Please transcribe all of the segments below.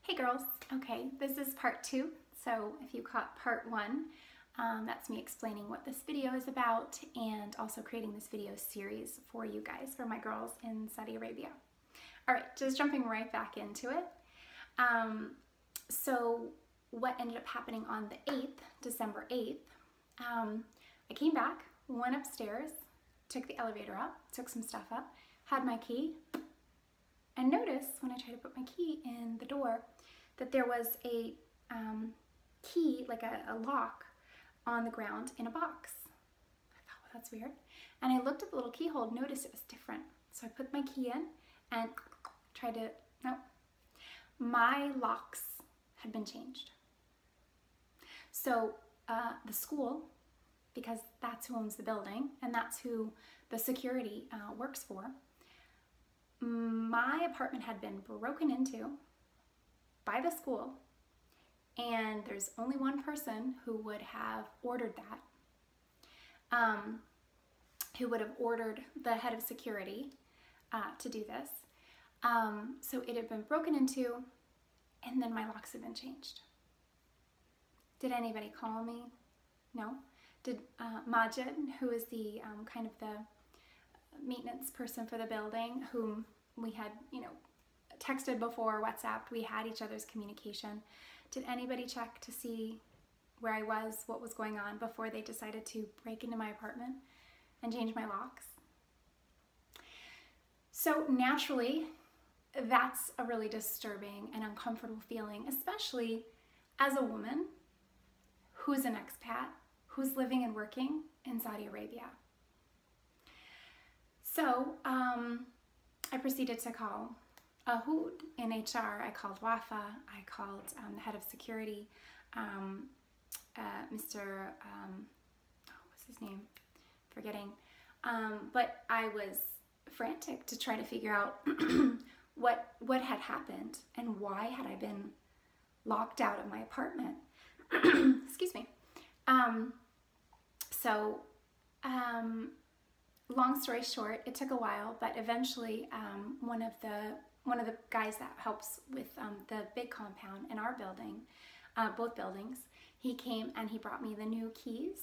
Hey girls, okay, this is part 2. So if you caught part 1, that's me explaining what this video is about and also creating this video series for you guys, for my girls in Saudi Arabia. All right, just jumping right back into it. So what ended up happening on the 8th, December 8th, I came back, went upstairs, took the elevator up, took some stuff up, had my key, and noticed when I tried to put my key in the door that there was a key, like a lock, on the ground in a box. I thought, well, that's weird. And I looked at the little keyhole, noticed it was different. So I put my key in and tried to, nope. My locks had been changed. So the school, because that's who owns the building and that's who the security works for, my apartment had been broken into by the school, and there's only one person who would have ordered that, who would have ordered the head of security to do this. So it had been broken into, and then my locks had been changed. Did anybody call me? No. Did Majid, who is the kind of the maintenance person for the building, whom we had, texted before, WhatsApped, we had each other's communication. Did anybody check to see where I was, what was going on before they decided to break into my apartment and change my locks? So naturally, that's a really disturbing and uncomfortable feeling, especially as a woman who's an expat, who's living and working in Saudi Arabia. So I proceeded to call wouId in HR. I called Wafa. I called the head of security, Mr. What's his name? Forgetting. But I was frantic to try to figure out what had happened and why had I been locked out of my apartment. Excuse me. Long story short, it took a while, but eventually one of the guys that helps with the big compound in our building, both buildings, he came and he brought me the new keys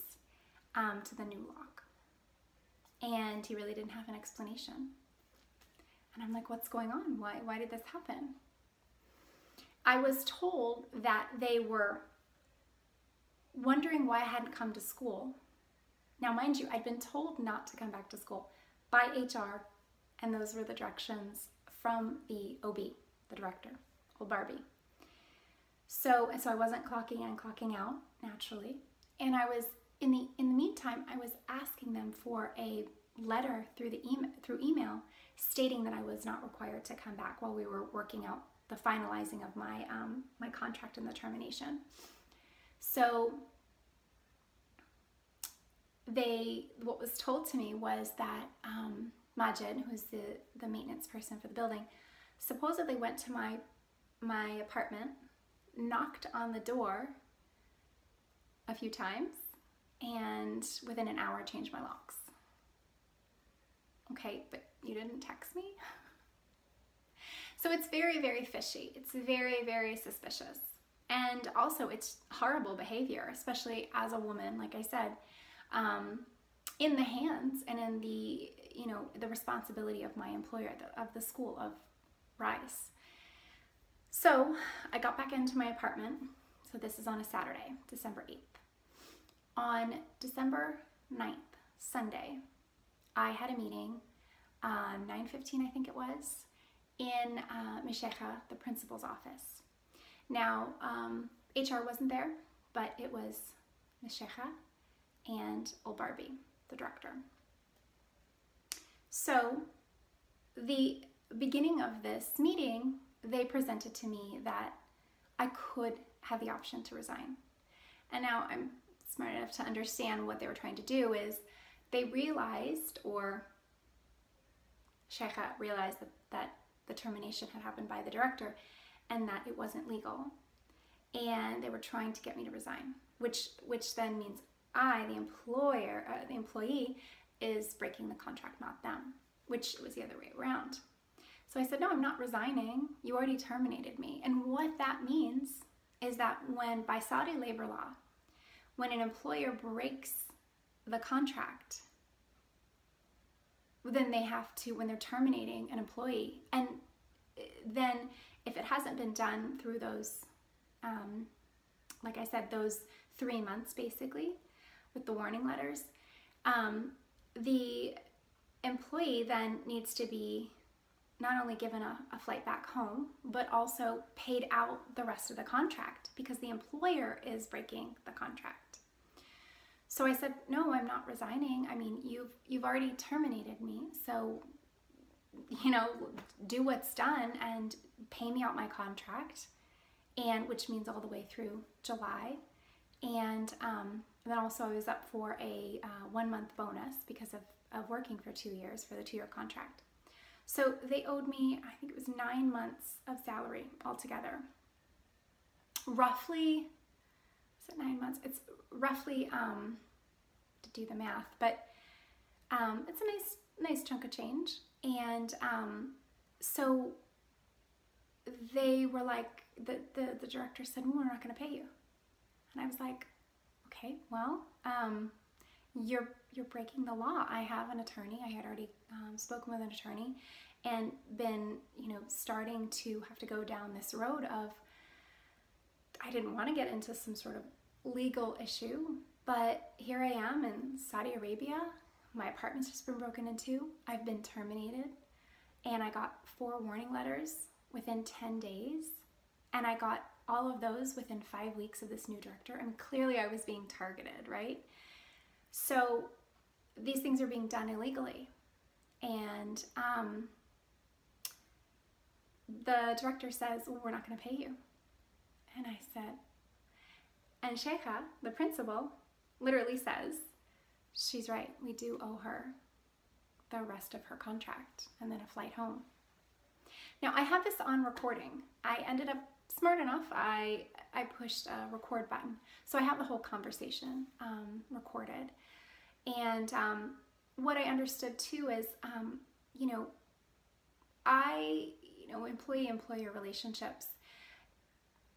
to the new lock. And he really didn't have an explanation. And I'm like, what's going on? Why did this happen? I was told that they were wondering why I hadn't come to school. Now, mind you, I'd been told not to come back to school by HR, and those were the directions from the OB, the director, old Barbie. So I wasn't clocking in and clocking out, naturally. And I was, in the meantime, I was asking them for a letter through email stating that I was not required to come back while we were working out the finalizing of my my contract and the termination. So what was told to me was that Majid, who's the maintenance person for the building, supposedly went to my apartment, knocked on the door a few times, and within an hour changed my locks. Okay, but you didn't text me? So it's very, very fishy. It's very, very suspicious. And also it's horrible behavior, especially as a woman, like I said, in the hands and in the responsibility of my employer, of the school, of RAIS. So I got back into my apartment. So this is on a Saturday, December 8th. On December 9th, Sunday, I had a meeting, 9:15 I think it was, in Mishekha, the principal's office. Now, HR wasn't there, but it was Mishekha and old Barbie, the director. So the beginning of this meeting, they presented to me that I could have the option to resign. And now I'm smart enough to understand what they were trying to do is they realized, or Sheikha realized that the termination had happened by the director and that it wasn't legal. And they were trying to get me to resign, which then means I, the employee, is breaking the contract, not them, which was the other way around. So I said, no, I'm not resigning. You already terminated me. And what that means is that when, by Saudi labor law, when an employer breaks the contract, then they have to, when they're terminating an employee, and then if it hasn't been done through those, like I said, those 3 months basically with the warning letters, the employee then needs to be not only given a flight back home, but also paid out the rest of the contract because the employer is breaking the contract. So I said, no, I'm not resigning. I mean, you've already terminated me. So, do what's done and pay me out my contract, and which means all the way through July. And then also I was up for a 1-month bonus because of working for 2 years for the 2-year contract. So they owed me, I think it was 9 months of salary altogether. Roughly, is it 9 months? It's roughly, to do the math, but it's a nice chunk of change. And so they were like, the director said, well, we're not going to pay you. And I was like, okay, well, you're breaking the law. I have an attorney. I had already spoken with an attorney and been, starting to have to go down this road of, I didn't want to get into some sort of legal issue, but here I am in Saudi Arabia. My apartment's just been broken into. I've been terminated, and I got 4 warning letters within 10 days, and I got all of those within 5 weeks of this new director, and clearly I was being targeted, right? So these things are being done illegally, and the director says, well, we're not going to pay you. And I said, and Sheikha, the principal, literally says, she's right, we do owe her the rest of her contract and then a flight home. Now, I have this on recording. I ended up smart enough, I pushed a record button. So I have the whole conversation recorded. And what I understood too is, employee-employer relationships,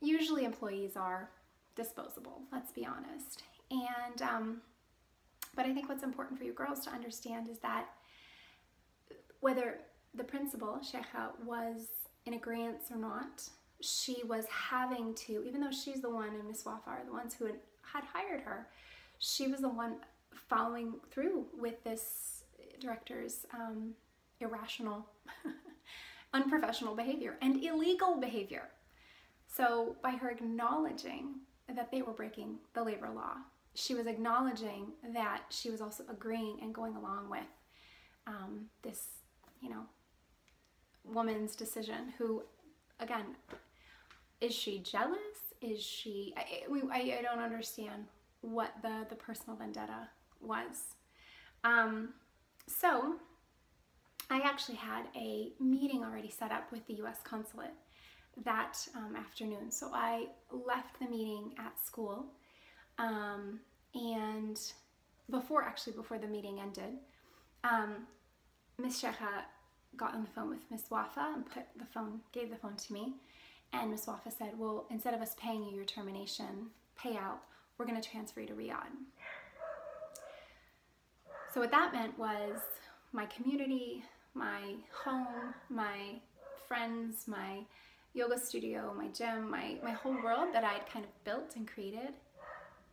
usually employees are disposable, let's be honest. And, but I think what's important for you girls to understand is that whether the principal, Sheikha, was in agreement or not, she was having to, even though she's the one, and Miss Wafa are the ones who had hired her, she was the one following through with this director's irrational, unprofessional behavior and illegal behavior. So by her acknowledging that they were breaking the labor law, she was acknowledging that she was also agreeing and going along with this, woman's decision who, again, is she jealous? Is she, I don't understand what the personal vendetta was. So I actually had a meeting already set up with the U.S. consulate that afternoon. So I left the meeting at school, and before the meeting ended, Miss Sheikha got on the phone with Miss Wafa and gave the phone to me, and Miss Wafa said, well, instead of us paying you your termination payout, we're going to transfer you to Riyadh. So what that meant was my community, my home, my friends, my yoga studio, my gym, my whole world that I'd kind of built and created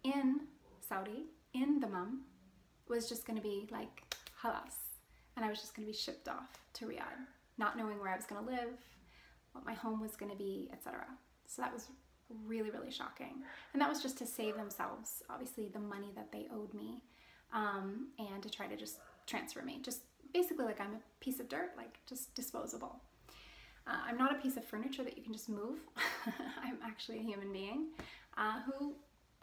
in Saudi, in Dammam, was just going to be like halas. And I was just going to be shipped off to Riyadh, not knowing where I was going to live, what my home was going to be, etc. So that was really, really shocking. And that was just to save themselves, obviously, the money that they owed me, and to try to just transfer me. Just basically like I'm a piece of dirt, like just disposable. I'm not a piece of furniture that you can just move. I'm actually a human being who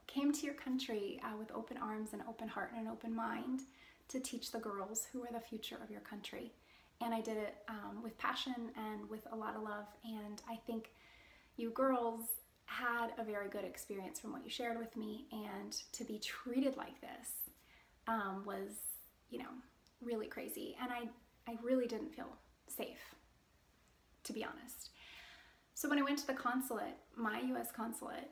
came to your country with open arms and open heart and an open mind to teach the girls who are the future of your country. And I did it with passion and with a lot of love. And I think you girls had a very good experience from what you shared with me. And to be treated like this was, really crazy. And I really didn't feel safe. to be honest. So when I went to the consulate, my US consulate,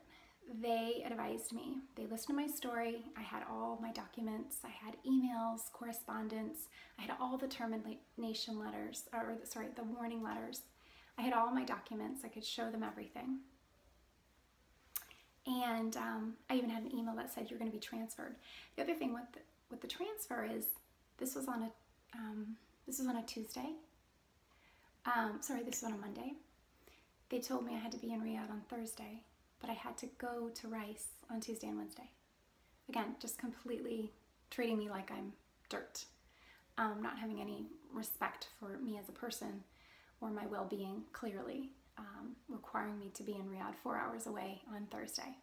they advised me. They listened to my story. I had all my documents. I had emails, correspondence. I had all the termination letters, the warning letters. I had all my documents. I could show them everything. And I even had an email that said you're going to be transferred. The other thing with the transfer is this was on a Tuesday. This was on a Monday. They told me I had to be in Riyadh on Thursday, but I had to go to RAIS on Tuesday and Wednesday. Again, just completely treating me like I'm dirt, not having any respect for me as a person or my well-being, clearly, requiring me to be in Riyadh 4 hours away on Thursday.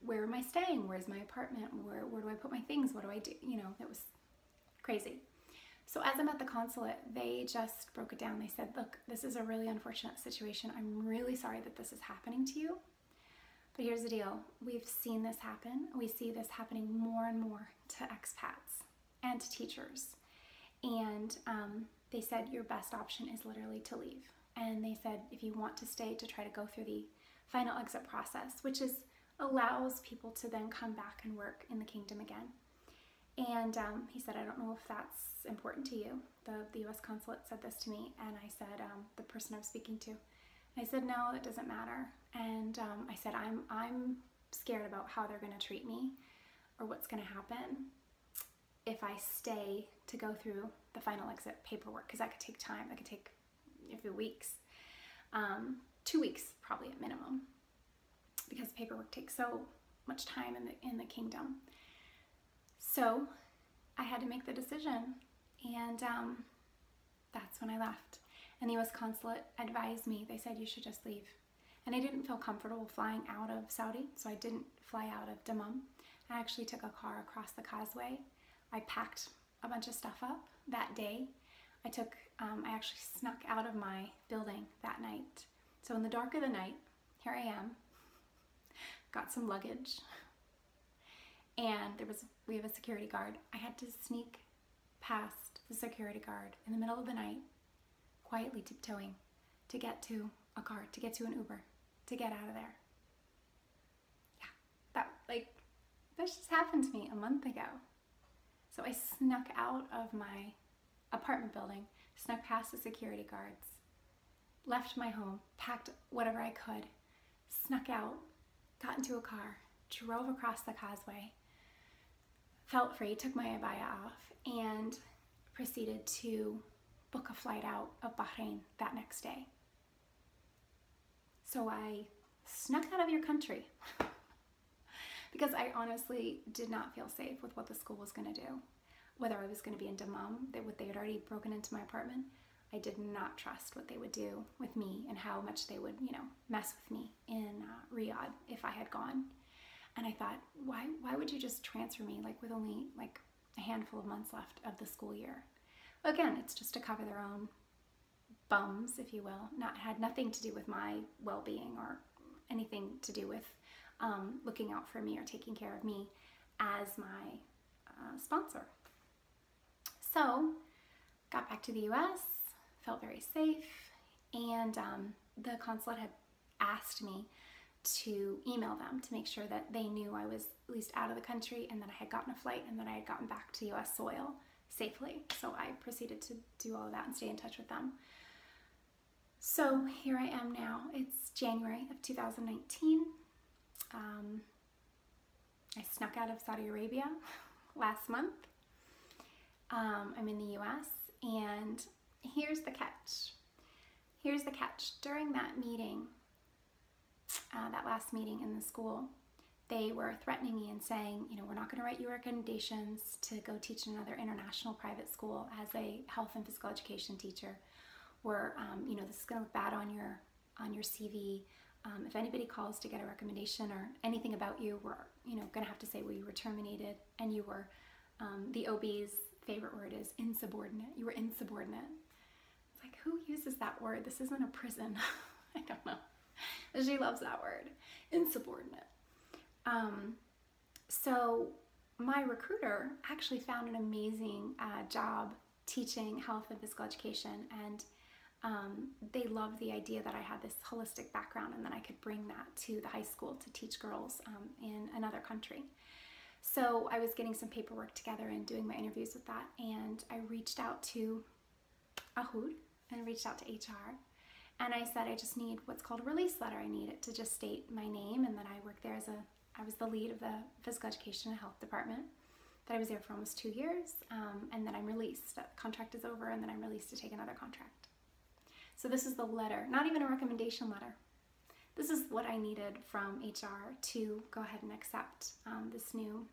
Where am I staying? Where's my apartment? Where do I put my things? What do I do? It was crazy. So as I'm at the consulate, they just broke it down. They said, look, this is a really unfortunate situation. I'm really sorry that this is happening to you. But here's the deal. We've seen this happen. We see this happening more and more to expats and to teachers. And they said your best option is literally to leave. And they said if you want to stay, to try to go through the final exit process, which allows people to then come back and work in the kingdom again. And he said, I don't know if that's important to you. The U.S. consulate said this to me, and I said, the person I was speaking to, I said, no, it doesn't matter. And I said, I'm scared about how they're going to treat me or what's going to happen if I stay to go through the final exit paperwork, because that could take time. That could take a few weeks, 2 weeks probably at minimum, because paperwork takes so much time in the kingdom. So I had to make the decision, and that's when I left. And the U.S. consulate advised me. They said you should just leave. And I didn't feel comfortable flying out of Saudi, so I didn't fly out of Dammam. I actually took a car across the causeway. I packed a bunch of stuff up that day. I actually snuck out of my building that night. So in the dark of the night, here I am, got some luggage, and we have a security guard. I had to sneak past the security guard in the middle of the night, quietly tiptoeing, to get to a car, to get to an Uber, to get out of there. Yeah, that just happened to me a month ago. So I snuck out of my apartment building, snuck past the security guards, left my home, packed whatever I could, snuck out, got into a car, drove across the causeway, felt free, took my abaya off, and proceeded to book a flight out of Bahrain that next day. So I snuck out of your country because I honestly did not feel safe with what the school was going to do. Whether I was going to be in Dammam, they had already broken into my apartment. I did not trust what they would do with me and how much they would, mess with me in Riyadh if I had gone. And I thought, why would you just transfer me with only a handful of months left of the school year? Again, it's just to cover their own bums, if you will. Had nothing to do with my well-being or anything to do with looking out for me or taking care of me as my sponsor. So, got back to the U.S., felt very safe, and the consulate had asked me to email them to make sure that they knew I was at least out of the country and that I had gotten a flight and that I had gotten back to U.S. soil safely. So I proceeded to do all of that and stay in touch with them. So here I am now. It's January of 2019. I snuck out of Saudi Arabia last month. I'm in the U.S. and here's the catch. During that meeting, that last meeting in the school, they were threatening me and saying, we're not going to write you recommendations to go teach in another international private school as a health and physical education teacher. Or, this is going to look bad on your CV. If anybody calls to get a recommendation or anything about you, we're, going to have to say, well, you were terminated and you were, the OB's favorite word is insubordinate. You were insubordinate. It's like, who uses that word? This isn't a prison. I don't know. She loves that word, insubordinate. So my recruiter actually found an amazing job teaching health and physical education, and they loved the idea that I had this holistic background and that I could bring that to the high school to teach girls in another country. So I was getting some paperwork together and doing my interviews with that, and I reached out to wouId and reached out to HR, and I said I just need what's called a release letter. I need it to just state my name and that I worked there I was the lead of the physical education and health department, that I was there for almost 2 years, and then I'm released. The contract is over, and then I'm released to take another contract. So this is the letter, not even a recommendation letter. This is what I needed from HR to go ahead and accept this new,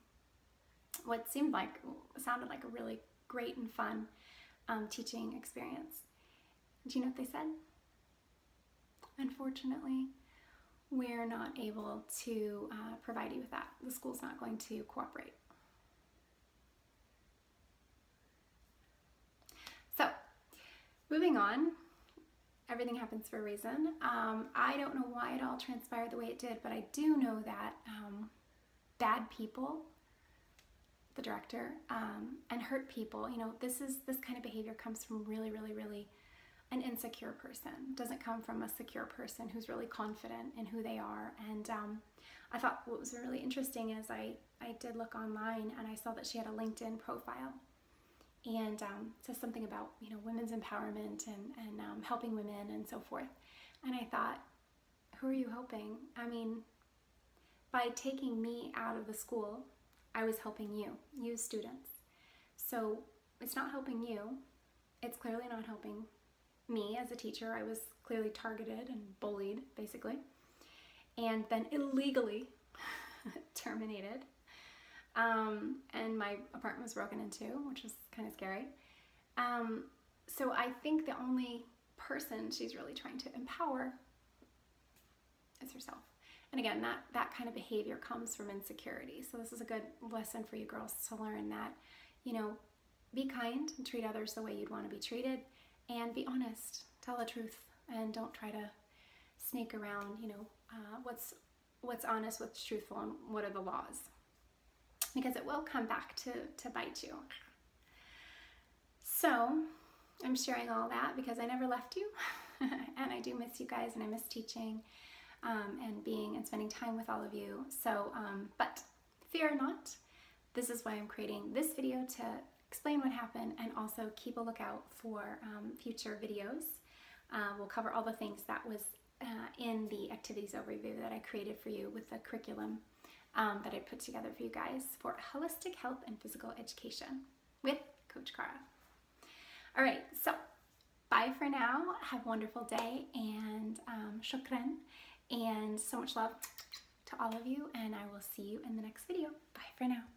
what sounded like a really great and fun teaching experience. Do you know what they said? Unfortunately, we're not able to provide you with that. The school's not going to cooperate. So, moving on. Everything happens for a reason. I don't know why it all transpired the way it did, but I do know that bad people, the director, and hurt people, this kind of behavior comes from really, really, really an insecure person. It doesn't come from a secure person who's really confident in who they are. And I thought what was really interesting is I did look online and I saw that she had a LinkedIn profile. And says something about women's empowerment and helping women and so forth. And I thought, who are you helping? I mean, by taking me out of the school, I was helping you students. So it's not helping you. It's clearly not helping me as a teacher. I was clearly targeted and bullied, basically, and then illegally terminated. And my apartment was broken into, which was kind of scary. So I think the only person she's really trying to empower is herself. And again, that kind of behavior comes from insecurity. So this is a good lesson for you girls to learn that, be kind and treat others the way you'd want to be treated, and be honest, tell the truth, and don't try to sneak around, what's honest, what's truthful, and what are the laws. Because it will come back to bite you. So I'm sharing all that because I never left you and I do miss you guys, and I miss teaching and being and spending time with all of you. So, but fear not, this is why I'm creating this video, to explain what happened and also keep a lookout for future videos. We'll cover all the things that was in the activities overview that I created for you with the curriculum that I put together for you guys for holistic health and physical education with Coach Cara. All right, so bye for now. Have a wonderful day, and Shokran, and so much love to all of you, and I will see you in the next video. Bye for now.